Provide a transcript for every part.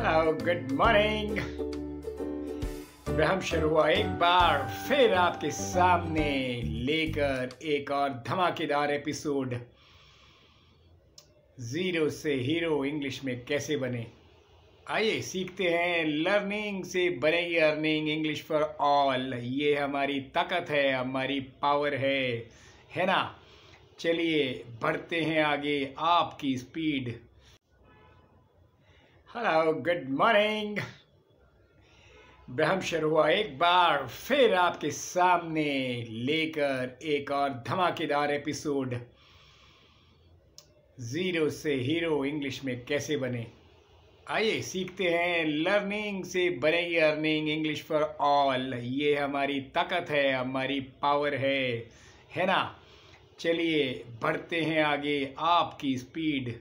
Hello good morning. ब्रह्म शुरू हुआ एक बार फिर आपके सामने लेकर एक और धमाकेदार एपिसोड। जीरो से हीरो इंग्लिश में कैसे बने, आइए सीखते हैं। लर्निंग से बनेगी अर्निंग, इंग्लिश फॉर ऑल। ये हमारी ताकत है, हमारी पावर है ना। चलिए बढ़ते हैं आगे आपकी स्पीड। Hello good morning. ब्रह्म शुरू हुआ एक बार फिर आपके सामने लेकर एक और धमाकेदार एपिसोड। जीरो से हीरो इंग्लिश में कैसे बने, आइए सीखते हैं। लर्निंग से बनेगी अर्निंग, इंग्लिश फॉर ऑल। ये हमारी ताकत है, हमारी पावर है ना। चलिए बढ़ते हैं आगे आपकी स्पीड।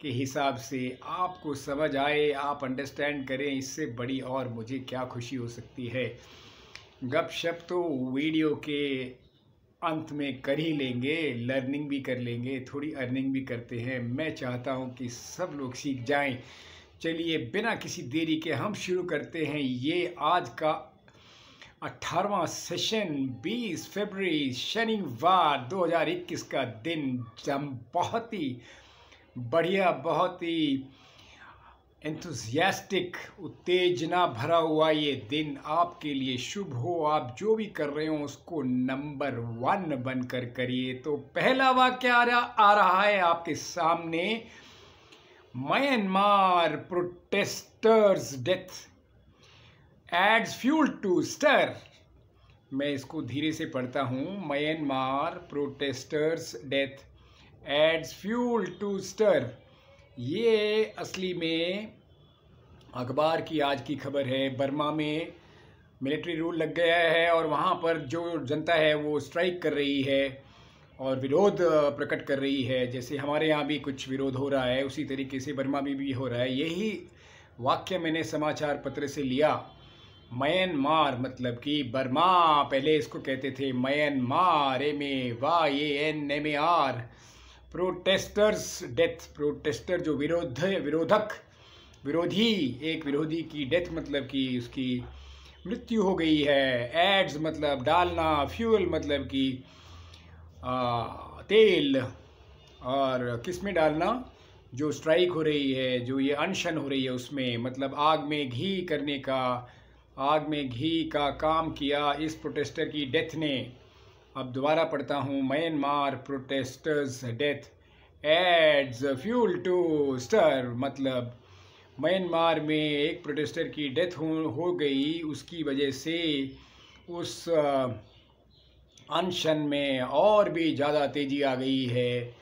के हिसाब से आपको समझ आए, आप अंडरस्टैंड करें, इससे बड़ी और मुझे क्या खुशी हो सकती है। गपशप तो वीडियो के अंत में कर ही लेंगे, लर्निंग भी कर लेंगे, थोड़ी अर्निंग भी करते हैं। मैं चाहता हूं कि सब लोग सीख जाएं। चलिए बिना किसी देरी के हम शुरू करते हैं। ये आज का 18वां सेशन, 20 फरवरी शनिवार 2021 का दिन। बहुत ही बढ़िया, बहुत ही एंथुसियास्टिक, उत्तेजना भरा हुआ ये दिन आपके लिए शुभ हो। आप जो भी कर रहे हो उसको नंबर 1 बनकर करिए। तो पहला वाक्य आ रहा है आपके सामने। Myanmar protesters death adds fuel to stir. मैं इसको धीरे से पढ़ता हूँ। Myanmar protesters death adds fuel to stir. ये असली में अखबार की आज की खबर है। बर्मा में मिलिट्री रूल लग गया है और वहाँ पर जो जनता है वो स्ट्राइक कर रही है और विरोध प्रकट कर रही है। जैसे हमारे यहाँ भी कुछ विरोध हो रहा है, उसी तरीके से बर्मा में भी हो रहा है। यही वाक्य मैंने समाचार पत्र से लिया। म्यांमार मतलब कि बर्मा, पहले इसको कहते थे Myanmar, MAYANMAR। Protesters death, protester जो विरोधक, विरोधी, एक विरोधी की डेथ मतलब कि उसकी मृत्यु हो गई है। एड्स मतलब डालना, फ्यूल मतलब कि तेल, और किस में डालना, जो स्ट्राइक हो रही है, जो ये अनशन हो रही है उसमें, मतलब आग में घी करने का, आग में घी का काम किया इस प्रोटेस्टर की डेथ ने। अब दोबारा पढ़ता हूँ। Myanmar protesters death adds fuel to stir, मतलब म्यांमार में एक प्रोटेस्टर की डेथ हो गई, उसकी वजह से उस अनशन में और भी ज़्यादा तेजी आ गई है।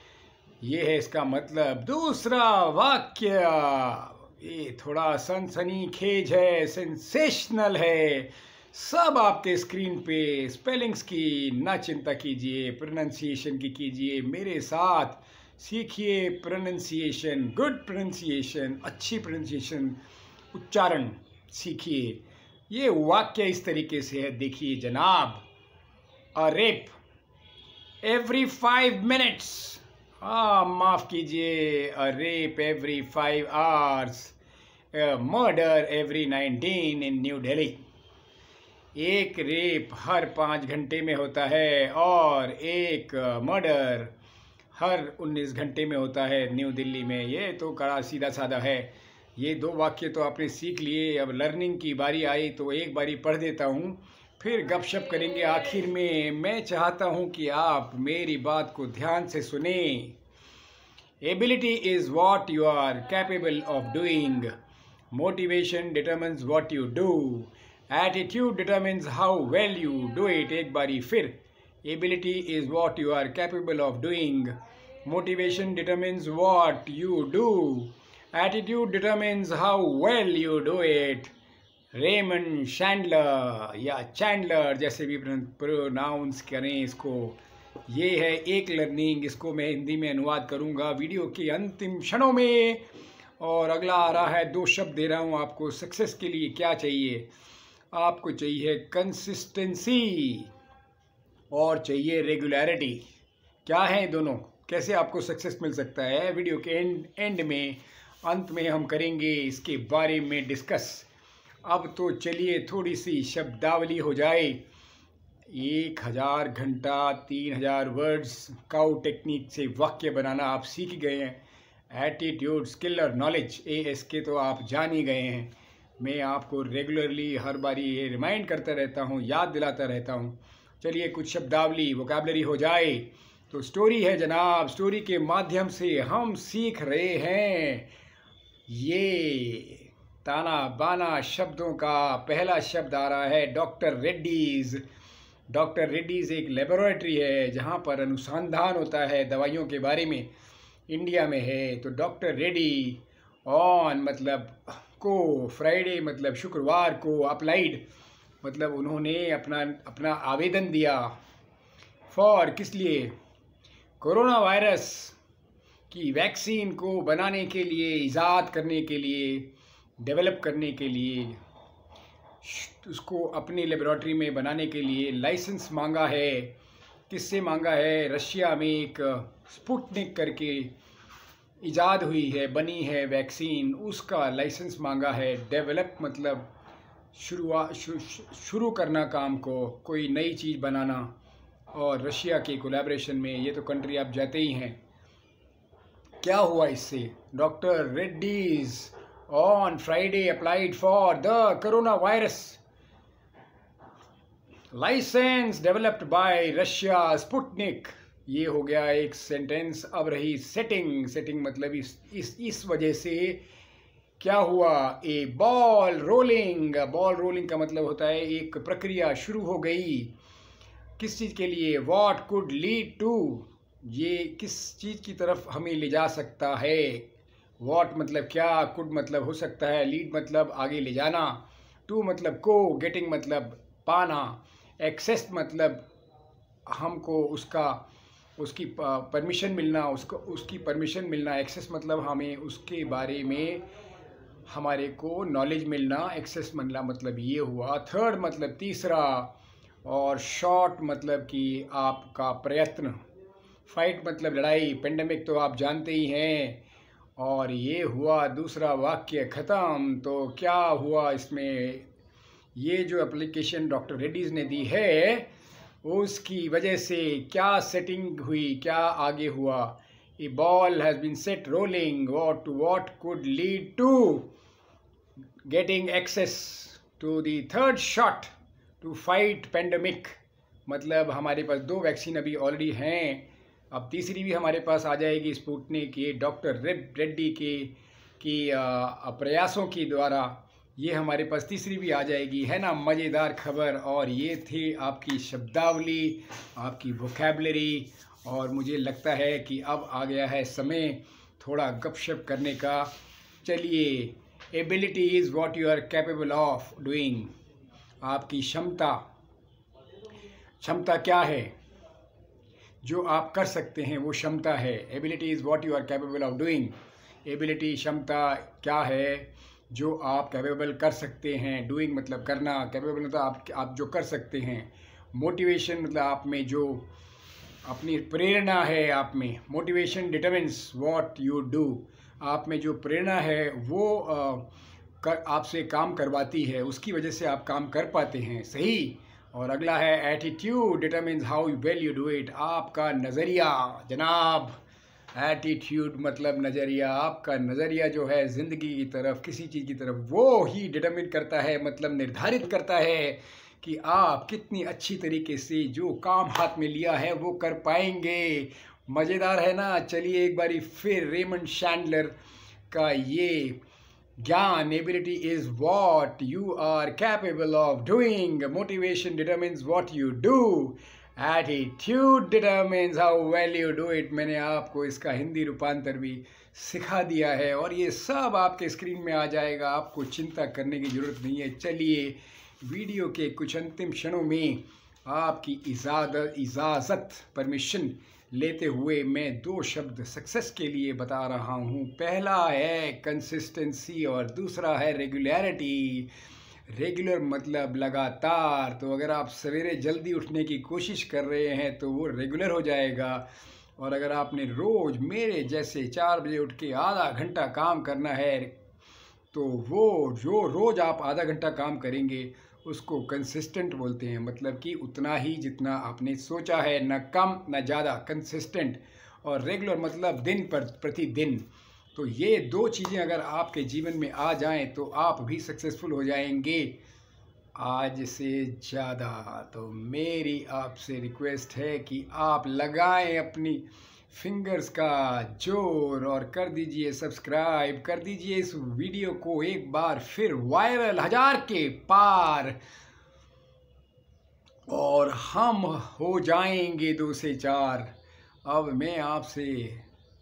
ये है इसका मतलब। दूसरा वाक्य, ये थोड़ा सनसनीखेज है, सेंसेशनल है। सब आपके स्क्रीन पे। स्पेलिंग्स की ना चिंता कीजिए, प्रोनाउंसिएशन की कीजिए। मेरे साथ सीखिए प्रोनाउंसिएशन, गुड प्रोनाउंसिएशन, अच्छी प्रोनाउंसिएशन, उच्चारण सीखिए। ये वाक्य इस तरीके से है, देखिए जनाब। अ रेप एवरी 5 मिनट्स, माफ कीजिए, a rape every 5 hours, murder every 19 in new Delhi. एक रेप हर 5 घंटे में होता है और एक मर्डर हर 19 घंटे में होता है न्यू दिल्ली में। ये तो कड़ा सीधा साधा है। ये 2 वाक्य तो आपने सीख लिए। अब लर्निंग की बारी आई तो एक बारी पढ़ देता हूँ, फिर गपशप करेंगे आखिर में। मैं चाहता हूँ कि आप मेरी बात को ध्यान से सुने। Ability is what you are capable of doing. Motivation determines what you do. Attitude determines how well you do it. एक बारी फिर। Ability is what you are capable of doing. Motivation determines what you do. Attitude determines how well you do it. Raymond Chandler या Chandler, जैसे भी pronounce करें इसको। ये है एक लर्निंग, इसको मैं हिंदी में अनुवाद करूँगा वीडियो के अंतिम क्षणों में। और अगला आ रहा है, 2 शब्द दे रहा हूँ आपको। सक्सेस के लिए क्या चाहिए? आपको चाहिए कंसिस्टेंसी। और चाहिए रेगुलरिटी। क्या है दोनों, कैसे आपको सक्सेस मिल सकता है, वीडियो के एंड में, अंत में हम करेंगे इसके बारे में डिस्कस। अब तो चलिए थोड़ी सी शब्दावली हो जाए। 1000 घंटा 3000 वर्ड्स काउ टेक्निक से वाक्य बनाना आप सीख गए हैं। एटीट्यूड, स्किल और नॉलेज, ASK तो आप जान ही गए हैं। मैं आपको रेगुलरली हर बारी ये रिमाइंड करता रहता हूँ, याद दिलाता रहता हूँ। चलिए कुछ शब्दावली, वोकैबुलरी हो जाए। तो स्टोरी है जनाब, स्टोरी के माध्यम से हम सीख रहे हैं ये ताना बाना शब्दों का। पहला शब्द आ रहा है डॉक्टर रेड्डीज। डॉक्टर रेड्डीज एक लेबोरेटरी है जहाँ पर अनुसंधान होता है दवाइयों के बारे में, इंडिया में है। तो डॉक्टर रेड्डी, ऑन मतलब को, फ्राइडे मतलब शुक्रवार को, अप्लाइड मतलब उन्होंने अपना आवेदन दिया। फॉर किस लिए, कोरोना वायरस की वैक्सीन को बनाने के लिए, ईजाद करने के लिए, डेवलप करने के लिए, उसको अपनी लेबोरेटरी में बनाने के लिए लाइसेंस मांगा है। किससे मांगा है, रशिया में एक स्पुतनिक करके ईजाद हुई है, बनी है वैक्सीन, उसका लाइसेंस मांगा है। डेवलप मतलब शुरू करना काम को, कोई नई चीज़ बनाना, और रशिया के कोलैबोरेशन में। ये तो कंट्री आप जाते ही हैं। क्या हुआ इससे, doctor Reddy's on Friday applied for the corona virus license developed by Russia Sputnik. ये हो गया एक सेंटेंस। अब रही सेटिंग। सेटिंग मतलब इस वजह से क्या हुआ, a ball rolling. Ball rolling का मतलब होता है एक प्रक्रिया शुरू हो गई। किस चीज़ के लिए, व्हाट कुड लीड टू, ये किस चीज़ की तरफ हमें ले जा सकता है। व्हाट मतलब क्या, कुड मतलब हो सकता है, लीड मतलब आगे ले जाना, टू मतलब को, गेटिंग मतलब पाना, एक्सेस मतलब हमको उसकी परमिशन मिलना, उसकी परमिशन मिलना। एक्सेस मतलब हमें उसके बारे में हमारे को नॉलेज मिलना। एक्सेस मतलब ये हुआ। थर्ड मतलब तीसरा, और शॉर्ट मतलब कि आपका प्रयत्न। फाइट मतलब लड़ाई, पेंडेमिक तो आप जानते ही हैं। और ये हुआ दूसरा वाक्य ख़त्म। तो क्या हुआ इसमें, ये जो एप्लीकेशन डॉक्टर रेड्डीज ने दी है उसकी वजह से क्या सेटिंग हुई, क्या आगे हुआ। A ball has been set rolling, what could lead to getting access to the third shot to fight pandemic. मतलब हमारे पास 2 वैक्सीन अभी ऑलरेडी हैं, अब तीसरी भी हमारे पास आ जाएगी स्पुतनिक के डॉक्टर रेड्डी के प्रयासों के द्वारा। ये हमारे पास तीसरी भी आ जाएगी, है ना मज़ेदार खबर। और ये थी आपकी शब्दावली, आपकी वोकैबुलरी। और मुझे लगता है कि अब आ गया है समय थोड़ा गपशप करने का। चलिए, ability is what you are capable of doing. आपकी क्षमता क्या है, जो आप कर सकते हैं वो क्षमता है। Ability is what you are capable of doing. Ability, क्षमता क्या है जो आप कैपेबल कर सकते हैं। डूइंग मतलब करना, कैपेबल मतलब आप जो कर सकते हैं। मोटिवेशन मतलब आप में जो अपनी प्रेरणा है, आप में motivation determines what you do. आप में जो प्रेरणा है वो आपसे काम करवाती है, उसकी वजह से आप काम कर पाते हैं, सही। और अगला है attitude determines how well you do it. आपका नज़रिया जनाब, एटीट्यूड मतलब नज़रिया। आपका नज़रिया जो है ज़िंदगी की तरफ, किसी चीज़ की तरफ, वो ही डिटरमिन करता है, मतलब निर्धारित करता है कि आप कितनी अच्छी तरीके से जो काम हाथ में लिया है वो कर पाएंगे। मज़ेदार है ना। चलिए एक बारी फिर रेमंड चैंडलर का ये ज्ञान, ability is what you are capable of doing, motivation determines what you do, attitude determines how well you do it. मैंने आपको इसका हिंदी रूपांतर भी सिखा दिया है और ये सब आपके स्क्रीन में आ जाएगा, आपको चिंता करने की ज़रूरत नहीं है। चलिए वीडियो के कुछ अंतिम क्षणों में आपकी इजाज़त परमिशन लेते हुए मैं 2 शब्द सक्सेस के लिए बता रहा हूँ। पहला है कंसिस्टेंसी और दूसरा है रेगुलरिटी। रेगुलर मतलब लगातार। तो अगर आप सवेरे जल्दी उठने की कोशिश कर रहे हैं तो वो रेगुलर हो जाएगा। और अगर आपने रोज़ मेरे जैसे 4 बजे उठ के आधा घंटा काम करना है तो वो जो रोज़ आप आधा घंटा काम करेंगे उसको कंसिस्टेंट बोलते हैं। मतलब कि उतना ही जितना आपने सोचा है, न कम न ज़्यादा, कंसिस्टेंट। और रेगुलर मतलब दिन पर प्रतिदिन। तो ये 2 चीज़ें अगर आपके जीवन में आ जाएं तो आप भी सक्सेसफुल हो जाएंगे आज से ज़्यादा। तो मेरी आपसे रिक्वेस्ट है कि आप लगाएं अपनी फिंगर्स का जोर और कर दीजिए सब्सक्राइब, कर दीजिए इस वीडियो को एक बार फिर वायरल 1000 के पार, और हम हो जाएंगे 2 से 4। अब मैं आपसे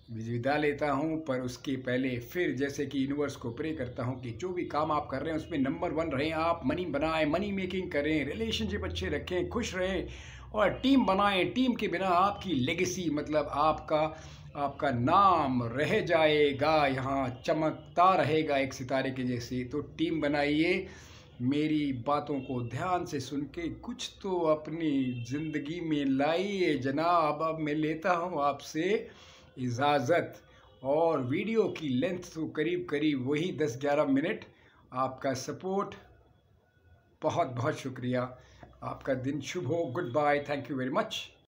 विदा लेता हूं, पर उसके पहले फिर जैसे कि यूनिवर्स को प्रे करता हूं कि जो भी काम आप कर रहे हैं उसमें नंबर 1 रहें आप। मनी बनाएं, मनी मेकिंग करें, रिलेशनशिप अच्छे रखें, खुश रहें और टीम बनाएं। टीम के बिना आपकी लेगेसी मतलब आपका नाम रह जाएगा, यहाँ चमकता रहेगा एक सितारे के जैसे। तो टीम बनाइए। मेरी बातों को ध्यान से सुन के कुछ तो अपनी ज़िंदगी में लाइए जनाब। अब मैं लेता हूँ आपसे इजाज़त। और वीडियो की लेंथ तो करीब करीब वही 10-11 मिनट। आपका सपोर्ट बहुत बहुत शुक्रिया। आपका दिन शुभ हो। Goodbye. Thank you very much.